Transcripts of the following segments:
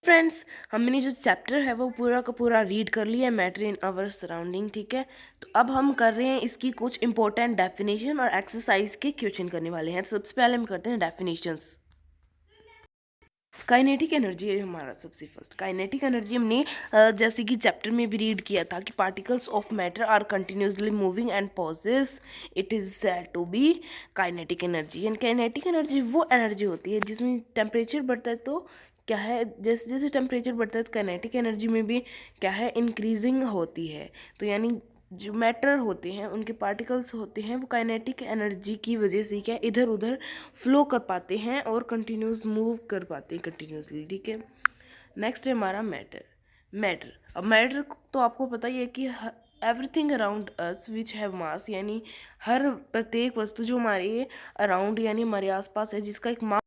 Friends, हमने जो chapter है वो पूरा का पूरा रीड कर लिया है, मैटर इन आवर सराउंडिंग। ठीक है, तो अब हम कर रहे हैं इसकी कुछ इंपॉर्टेंट डेफिनेशन और एक्सरसाइज के क्वेश्चन करने वाले हैं। तो सबसे पहले हम करते हैं डेफिनेशंस। काइनेटिक एनर्जी है हमारा सबसे फर्स्ट। काइनेटिक एनर्जी हमने जैसे कि चैप्टर में भी रीड किया था कि particles of matter are continuously moving and pauses, it is said to be kinetic energy. And kinetic energy वो एनर्जी होती है जिसमें टेम्परेचर बढ़ता है तो क्या है, जैसे जैसे टेम्परेचर बढ़ता है तो काइनेटिक एनर्जी में भी क्या है, इंक्रीजिंग होती है। तो यानी जो मैटर होते हैं उनके पार्टिकल्स होते हैं वो काइनेटिक एनर्जी की वजह से क्या इधर उधर फ्लो कर पाते हैं और कंटिन्यूस मूव कर पाते हैं कंटिन्यूसली। ठीक है, नेक्स्ट है हमारा मैटर। मैटर, अब मैटर तो आपको पता ही है कि everything around us which have मास, यानी हर प्रत्येक वस्तु जो हमारे अराउंड यानी हमारे आसपास है जिसका एक मास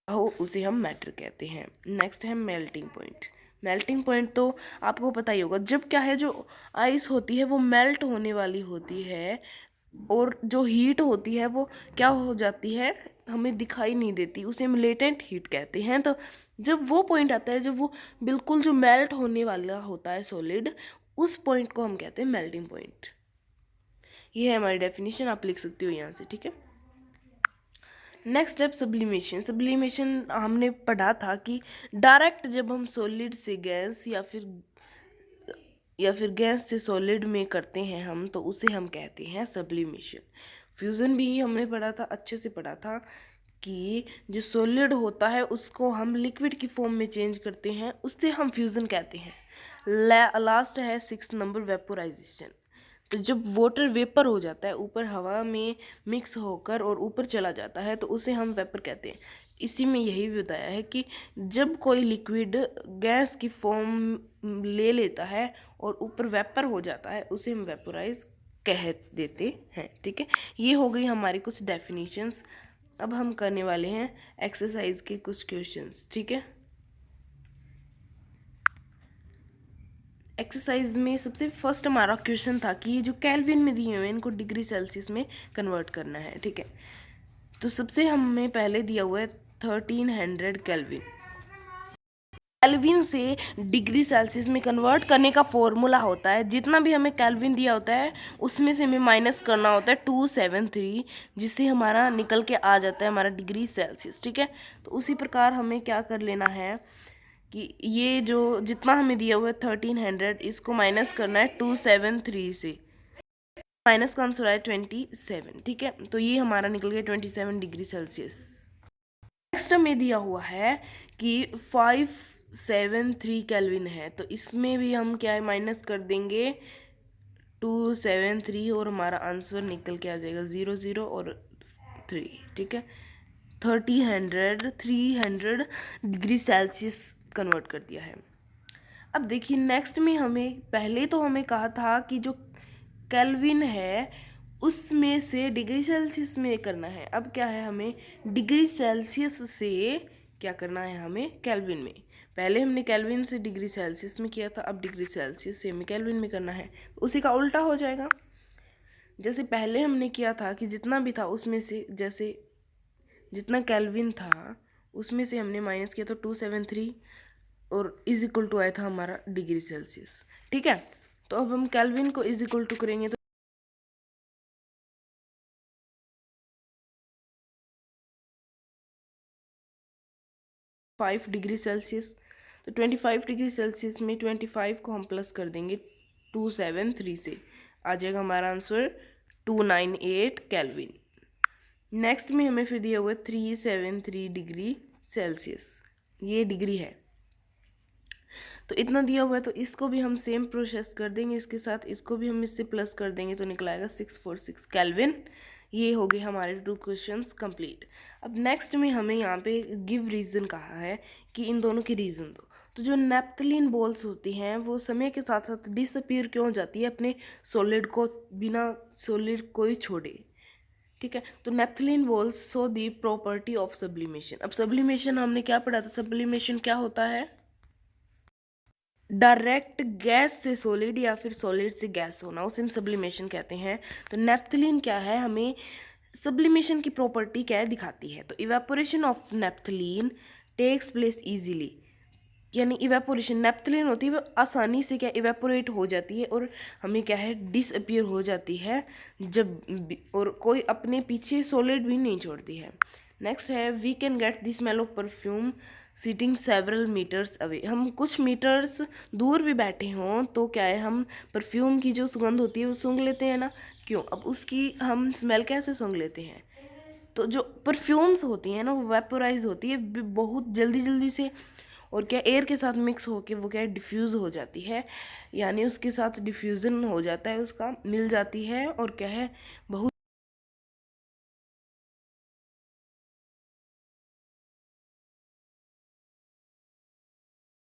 हो उसे हम मैटर कहते हैं। नेक्स्ट है मेल्टिंग पॉइंट। मेल्टिंग पॉइंट तो आपको पता ही होगा, जब क्या है जो आइस होती है वो मेल्ट होने वाली होती है और जो हीट होती है वो क्या हो जाती है, हमें दिखाई नहीं देती, उसे हम लेटेंट हीट कहते हैं। तो जब वो पॉइंट आता है जब वो बिल्कुल जो मेल्ट होने वाला होता है सॉलिड, उस पॉइंट को हम कहते हैं मेल्टिंग पॉइंट। ये है हमारी डेफिनेशन, आप लिख सकते हो यहाँ से। ठीक है, नेक्स्ट स्टेप सब्लिमेशन। सब्लिमेशन हमने पढ़ा था कि डायरेक्ट जब हम सॉलिड से गैस या फिर गैस से सॉलिड में करते हैं हम, तो उसे हम कहते हैं सब्लिमेशन। फ्यूज़न भी हमने पढ़ा था, अच्छे से पढ़ा था कि जो सॉलिड होता है उसको हम लिक्विड की फॉर्म में चेंज करते हैं, उससे हम फ्यूज़न कहते हैं। लास्ट है 6 नंबर वेपोराइजेशन। तो जब वाटर वेपर हो जाता है, ऊपर हवा में मिक्स होकर और ऊपर चला जाता है, तो उसे हम वेपर कहते हैं। इसी में यही भी बताया है कि जब कोई लिक्विड गैस की फॉर्म ले लेता है और ऊपर वेपर हो जाता है, उसे हम वेपोराइज कह देते हैं। ठीक है, ये हो गई हमारी कुछ डेफिनेशंस। अब हम करने वाले हैं एक्सरसाइज के कुछ क्वेश्चंस। ठीक है, एक्सरसाइज में सबसे फर्स्ट हमारा क्वेश्चन था कि ये जो केल्विन में दिए हुए हैं इनको डिग्री सेल्सियस में कन्वर्ट करना है। ठीक है, तो सबसे हमें पहले दिया हुआ है 1300 केल्विन। केल्विन से डिग्री सेल्सियस में कन्वर्ट करने का फॉर्मूला होता है, जितना भी हमें केल्विन दिया होता है उसमें से हमें माइनस करना होता है 273, जिससे हमारा निकल के आ जाता है हमारा डिग्री सेल्सियस। ठीक है, तो उसी प्रकार हमें क्या कर लेना है कि ये जो जितना हमें दिया हुआ है 1300, इसको माइनस करना है 273 से। माइनस का आंसर आया 27। ठीक है, तो ये हमारा निकल गया 27 डिग्री सेल्सियस। नेक्स्ट हमें दिया हुआ है कि 573 केल्विन है, तो इसमें भी हम क्या है माइनस कर देंगे 273 और हमारा आंसर निकल के आ जाएगा 00 और 3। ठीक है, 300 डिग्री सेल्सियस कन्वर्ट कर दिया है। अब देखिए नेक्स्ट में हमें पहले तो हमें कहा था कि जो केल्विन है उसमें से डिग्री सेल्सियस में करना है। अब क्या है, हमें डिग्री सेल्सियस से क्या करना है, हमें केल्विन में। पहले हमने केल्विन से डिग्री सेल्सियस में किया था, अब डिग्री सेल्सियस से हमें केल्विन में करना है। उसी का उल्टा हो जाएगा। जैसे पहले हमने किया था कि जितना भी था उसमें से, जैसे जितना केल्विन था उसमें से हमने माइनस किया तो 273 और इज इक्वल टू आया था हमारा डिग्री सेल्सियस। ठीक है, तो अब हम केल्विन को इज इक्वल टू करेंगे तो 5 डिग्री सेल्सियस। तो 25 डिग्री सेल्सियस में 25 को हम प्लस कर देंगे 273 से, आ जाएगा हमारा आंसर 298 केल्विन। नेक्स्ट में हमें फिर दिया हुआ है 373 डिग्री सेल्सियस, ये डिग्री है तो इतना दिया हुआ है, तो इसको भी हम सेम प्रोसेस कर देंगे, इसके साथ इसको भी हम इससे प्लस कर देंगे तो निकल आएगा 646 केल्विन। ये हो गए हमारे 2 क्वेश्चंस कंप्लीट। अब नेक्स्ट में हमें यहाँ पे गिव रीज़न कहा है कि इन दोनों की रीज़न दो। तो जो नेप्थलीन बॉल्स होती हैं वो समय के साथ साथ डिसअपीयर क्यों हो जाती है अपने सॉलिड को, बिना सॉलिड को ही छोड़े। ठीक है, तो naphthalene balls show the property of sublimation. अब सब्लिमेशन हमने क्या पढ़ा था, सब्लिमेशन क्या होता है, डायरेक्ट गैस से सॉलिड या फिर सॉलिड से गैस होना, उसे हम सब्लिमेशन कहते हैं। तो नेप्थलीन क्या है, हमें सब्लिमेशन की प्रॉपर्टी क्या है दिखाती है। तो evaporation of naphthalene takes place easily, यानी इवेपोरेशन नेप्थलीन होती है वो आसानी से क्या इवेपोरेट हो जाती है और हमें क्या है डिसअपियर हो जाती है और कोई अपने पीछे सॉलिड भी नहीं छोड़ती है। नेक्स्ट है we can get the smell of perfume sitting several metres away, हम कुछ मीटर्स दूर भी बैठे हों तो क्या है हम परफ्यूम की जो सुगंध होती है वो सूंघ लेते हैं ना। क्यों, अब उसकी हम स्मेल कैसे सूंघ लेते हैं, तो जो परफ्यूम्स होती हैं ना वो वेपोराइज होती है बहुत जल्दी जल्दी से, और क्या एयर के साथ मिक्स होके वो क्या डिफ्यूज़ हो जाती है, यानी उसके साथ डिफ्यूज़न हो जाता है, उसका मिल जाती है और क्या है बहुत।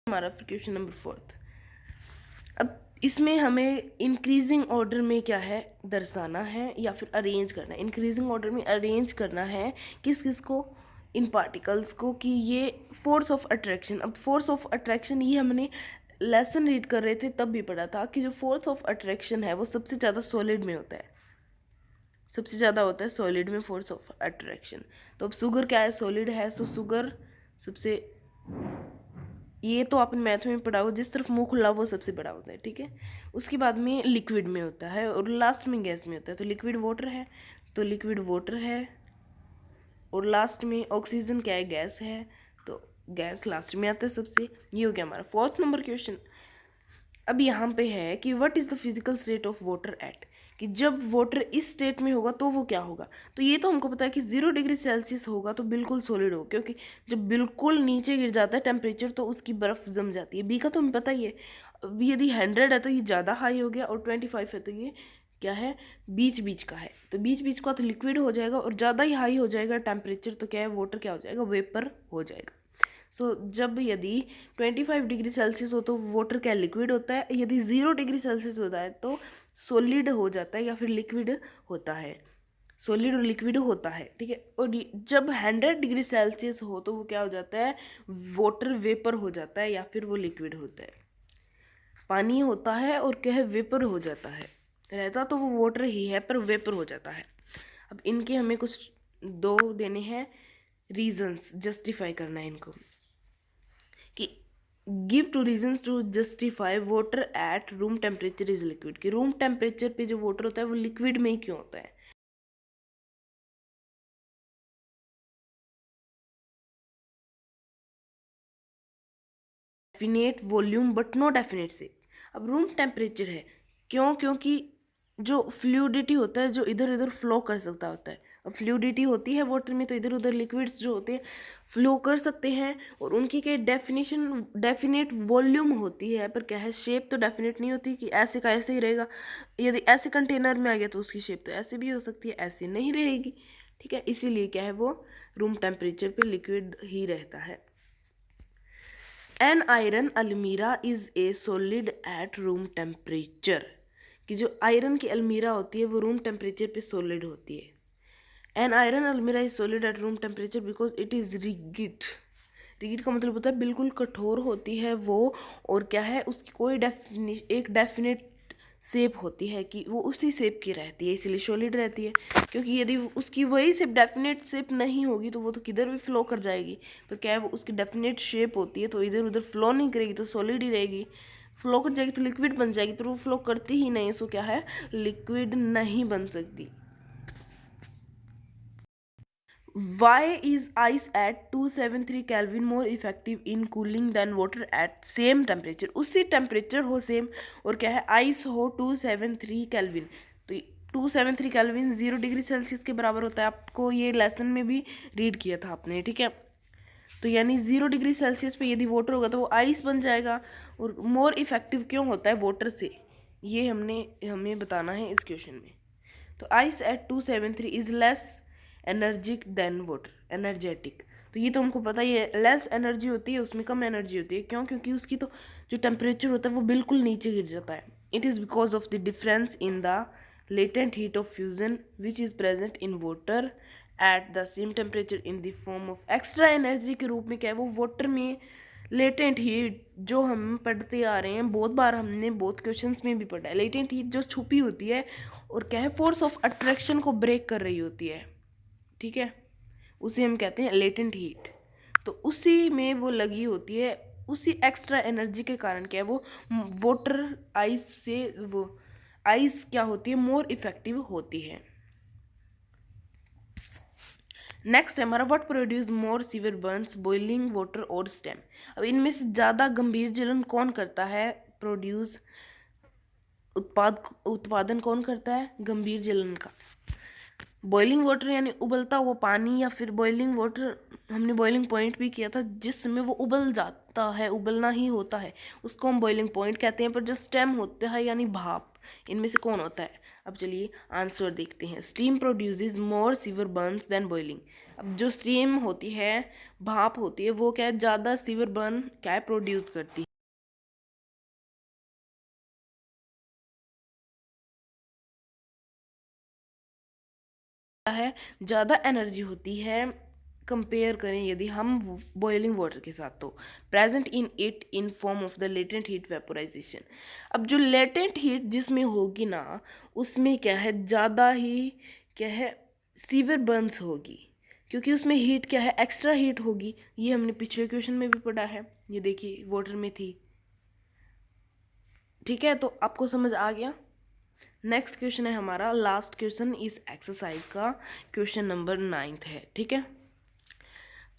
हमारा क्वेश्चन नंबर 4। अब इसमें हमें इंक्रीजिंग ऑर्डर में क्या है दर्शाना है या फिर अरेंज करना है। इंक्रीजिंग ऑर्डर में अरेंज करना है किस किस को, इन पार्टिकल्स को, कि ये फोर्स ऑफ अट्रैक्शन। अब फोर्स ऑफ अट्रैक्शन ये हमने लेसन रीड कर रहे थे तब भी पढ़ा था कि जो फोर्स ऑफ अट्रैक्शन है वो सबसे ज़्यादा सॉलिड में होता है, सबसे ज़्यादा होता है सॉलिड में फोर्स ऑफ अट्रैक्शन। तो अब शुगर क्या है, सॉलिड है, सो शुगर सबसे, ये तो आपने मैथ में पढ़ा हो, जिस तरफ मुंह खुला वो सबसे बड़ा होता है, ठीक है। उसके बाद में लिक्विड में होता है और लास्ट में गैस में होता है। तो लिक्विड वाटर है, तो लिक्विड वाटर है, और लास्ट में ऑक्सीजन क्या है, गैस है, तो गैस लास्ट में आता है सबसे। ये हो गया हमारा 4th नंबर क्वेश्चन। अब यहाँ पे है कि what is the physical state of water at, कि जब वाटर इस स्टेट में होगा तो वो क्या होगा। तो ये तो हमको पता है कि 0 डिग्री सेल्सियस होगा तो बिल्कुल सॉलिड होगा, क्योंकि जब बिल्कुल नीचे गिर जाता है टेम्परेचर तो उसकी बर्फ़ जम जाती है। बी का तो हमें पता ही है, अब यदि 100 है तो ये ज़्यादा हाई हो गया, और 25 है तो ये क्या है बीच बीच का है। तो बीच बीच का तो लिक्विड हो जाएगा, और ज़्यादा ही हाई हो जाएगा टेम्परेचर तो क्या है वाटर क्या हो जाएगा, वेपर हो जाएगा। सो जब यदि 25 डिग्री सेल्सियस हो तो वाटर क्या लिक्विड होता है, यदि 0 डिग्री सेल्सियस होता है तो सॉलिड हो जाता है या फिर लिक्विड होता है, सॉलिड और लिक्विड होता है, ठीक है। और जब 100 डिग्री सेल्सियस हो तो वो क्या हो जाता है, वाटर वेपर हो जाता है या फिर वो लिक्विड होता है, पानी होता है और क्या है वेपर हो जाता है, रहता तो वो वाटर ही है पर वेपर हो जाता है। अब इनके हमें कुछ दो देने हैं रीजंस, जस्टिफाई करना है इनको, कि give two reasons to justify water at room temperature is liquid, कि रूम टेम्परेचर पे जो वाटर होता है वो लिक्विड में ही क्यों होता है। Definite volume but no definite shape. अब रूम टेम्परेचर है क्यों, क्योंकि जो फ्लूइडिटी होता है जो इधर उधर फ्लो कर सकता होता है। अब फ्लूइडिटी होती है वाटर में तो इधर उधर लिक्विड्स जो होते हैं फ्लो कर सकते हैं, और उनकी क्या डेफिनेशन डेफिनेट वॉल्यूम होती है, पर क्या है शेप तो डेफिनेट नहीं होती कि ऐसे का ऐसे ही रहेगा। यदि ऐसे कंटेनर में आ गया तो उसकी शेप तो ऐसे भी हो सकती है, ऐसे नहीं रहेगी, ठीक है। इसीलिए क्या है वो रूम टेम्परेचर पे लिक्विड ही रहता है। एन आयरन अलमीरा is a solid at room temperature, कि जो आयरन की अलमीरा होती है वो रूम टेम्परेचर पे सॉलिड होती है। एन आयरन अलमीरा is solid at room temperature because it is rigid. Rigid का मतलब होता है बिल्कुल कठोर होती है वो, और क्या है उसकी कोई एक डेफिनेट शेप होती है कि वो उसी शेप की रहती है, इसलिए सॉलिड रहती है। क्योंकि यदि उसकी वही शेप डेफिनेट शेप नहीं होगी तो वो तो किधर भी फ्लो कर जाएगी, पर क्या है वो उसकी डेफिनेट शेप होती है तो इधर उधर फ्लो नहीं करेगी तो सॉलिड ही रहेगी। फ्लो कर जाएगी तो लिक्विड बन जाएगी, पर वो फ्लो करती ही नहीं, सो क्या है लिक्विड नहीं बन सकती। Why is ice at 273 Kelvin more effective in cooling than water at same temperature? उसी टेम्परेचर हो सेम, और क्या है आइस हो 273 केल्विन, तो 273 केल्विन 0 डिग्री सेल्सियस के बराबर होता है। आपको ये लेसन में भी रीड किया था आपने, ठीक है। तो यानी 0 डिग्री सेल्सियस पे यदि वाटर होगा तो वो आइस बन जाएगा, और मोर इफेक्टिव क्यों होता है वाटर से, ये हमें बताना है इस क्वेश्चन में। तो ice at 273 is less energic than water, energetic. तो ये तो हमको पता ही है, लेस एनर्जी होती है उसमें, कम एनर्जी होती है, क्यों, क्योंकि उसकी तो जो टेम्परेचर होता है वो बिल्कुल नीचे गिर जाता है। It is because of the difference in the latent heat of fusion which is present in water at the same temperature in the form of extra energy के रूप में क्या है वो वाटर में लेटेंट हीट जो हम पढ़ते आ रहे हैं, बहुत बार हमने बहुत क्वेश्चंस में भी पढ़ा है। लेटेंट हीट जो छुपी होती है और क्या है, फोर्स ऑफ अट्रैक्शन को ब्रेक कर रही होती है, ठीक है, उसे हम कहते हैं लेटेंट हीट। तो उसी में वो लगी होती है, उसी एक्स्ट्रा एनर्जी के कारण क्या है, वो वाटर आइस से, वो आइस क्या होती है, मोर इफेक्टिव होती है। नेक्स्ट है हमारा, what produce more severe Burns, boiling water और स्टेम। अब इनमें से ज़्यादा गंभीर जलन कौन करता है, प्रोड्यूस, उत्पादन कौन करता है गंभीर जलन का? बॉइलिंग वाटर यानी उबलता हुआ पानी, या फिर बॉइलिंग वाटर हमने बॉइलिंग पॉइंट भी किया था, जिसमें वो उबल जाता है, उबलना ही होता है, उसको हम बॉइलिंग पॉइंट कहते हैं। पर जो स्टेम होता है यानी भाप, इनमें से कौन होता है? अब चलिए आंसर देखते हैं। Steam produces more severe burns than boiling. अब जो स्टीम होती है, भाप होती है, वो क्या है, ज़्यादा सीवियर बर्न क्या है, प्रोड्यूस करती है, ज़्यादा एनर्जी होती है कंपेयर करें यदि हम बॉइलिंग वाटर के साथ, तो present in it in form of the latent heat vaporisation. अब जो लेटेंट हीट जिसमें होगी ना, उसमें क्या है, ज़्यादा ही क्या है, सीवियर बर्न्स होगी, क्योंकि उसमें हीट क्या है, एक्स्ट्रा हीट होगी। ये हमने पिछले क्वेश्चन में भी पढ़ा है, ये देखिए वाटर में थी, ठीक है, तो आपको समझ आ गया। नेक्स्ट क्वेश्चन है हमारा, लास्ट क्वेश्चन इस एक्सरसाइज का, क्वेश्चन नंबर 9 है, ठीक है।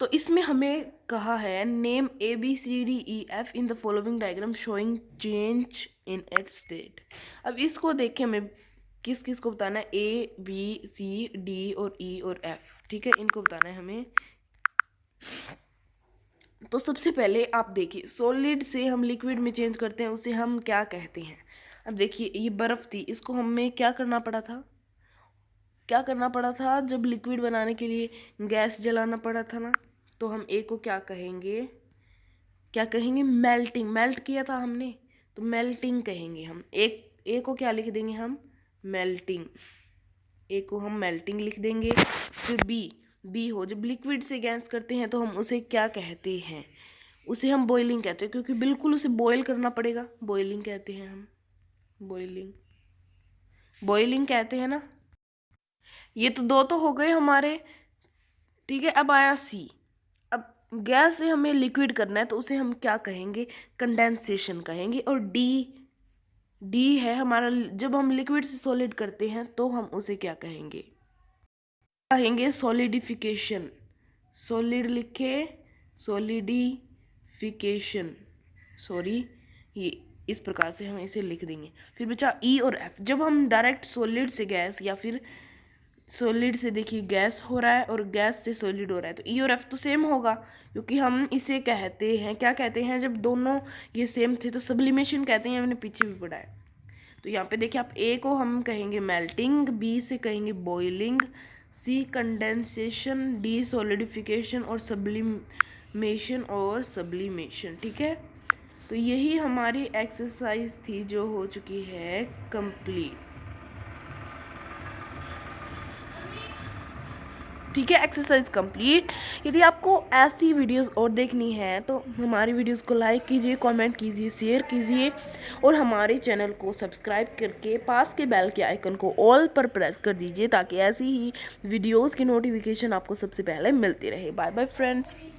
तो इसमें हमें कहा है, name ABCDEF in the following diagram showing change in its state. अब इसको देख के हमें किस किस को बताना है, ABCD और E और F, ठीक है, इनको बताना है हमें। तो सबसे पहले आप देखिए, सॉलिड से हम लिक्विड में चेंज करते हैं, उसे हम क्या कहते हैं? अब देखिए ये बर्फ़ थी, इसको हमें क्या करना पड़ा था, क्या करना पड़ा था, जब लिक्विड बनाने के लिए गैस जलाना पड़ा था ना, तो हम ए को क्या कहेंगे, क्या कहेंगे, मेल्टिंग, मेल्ट किया था हमने, तो मेल्टिंग कहेंगे हम। एक ए को क्या लिख देंगे हम, मेल्टिंग, ए को हम मेल्टिंग लिख देंगे। फिर बी हो, जब लिक्विड से गैस करते हैं तो हम उसे क्या कहते हैं, उसे हम बॉइलिंग कहते हैं, क्योंकि बिल्कुल उसे बॉयल करना पड़ेगा, बॉइलिंग कहते हैं हम, बॉइलिंग, बॉइलिंग कहते हैं ना। ये तो दो तो हो गए हमारे, ठीक है। अब आया सी, अब गैस से हमें लिक्विड करना है तो उसे हम क्या कहेंगे, कंडेंसेशन कहेंगे। और डी, डी है हमारा, जब हम लिक्विड से सॉलिड करते हैं तो हम उसे क्या कहेंगे, कहेंगे सॉलिडिफिकेशन, सॉलिड लिखे, सॉलिडिफिकेशन, सॉरी, ये इस प्रकार से हम इसे लिख देंगे। फिर बचा ई और एफ, जब हम डायरेक्ट सॉलिड से गैस, या फिर सॉलिड से देखिए गैस हो रहा है और गैस से सॉलिड हो रहा है, तो ई और एफ तो सेम होगा, क्योंकि हम इसे कहते हैं, क्या कहते हैं, जब दोनों ये सेम थे तो सब्लिमेशन कहते हैं, हमने पीछे भी पढ़ा है। तो यहाँ पे देखिए, आप ए को हम कहेंगे मेल्टिंग, बी से कहेंगे बॉइलिंग, सी कंडेंसेशन, डी सॉलिडिफिकेशन और सब्लिमेशन, ठीक है। तो यही हमारी एक्सरसाइज थी जो हो चुकी है कंप्लीट, ठीक है, एक्सरसाइज कंप्लीट। यदि आपको ऐसी वीडियोस और देखनी है तो हमारी वीडियोस को लाइक कीजिए, कमेंट कीजिए, शेयर कीजिए, और हमारे चैनल को सब्सक्राइब करके पास के बेल के आइकन को ऑल पर प्रेस कर दीजिए, ताकि ऐसी ही वीडियोस की नोटिफिकेशन आपको सबसे पहले मिलती रहे। Bye bye friends.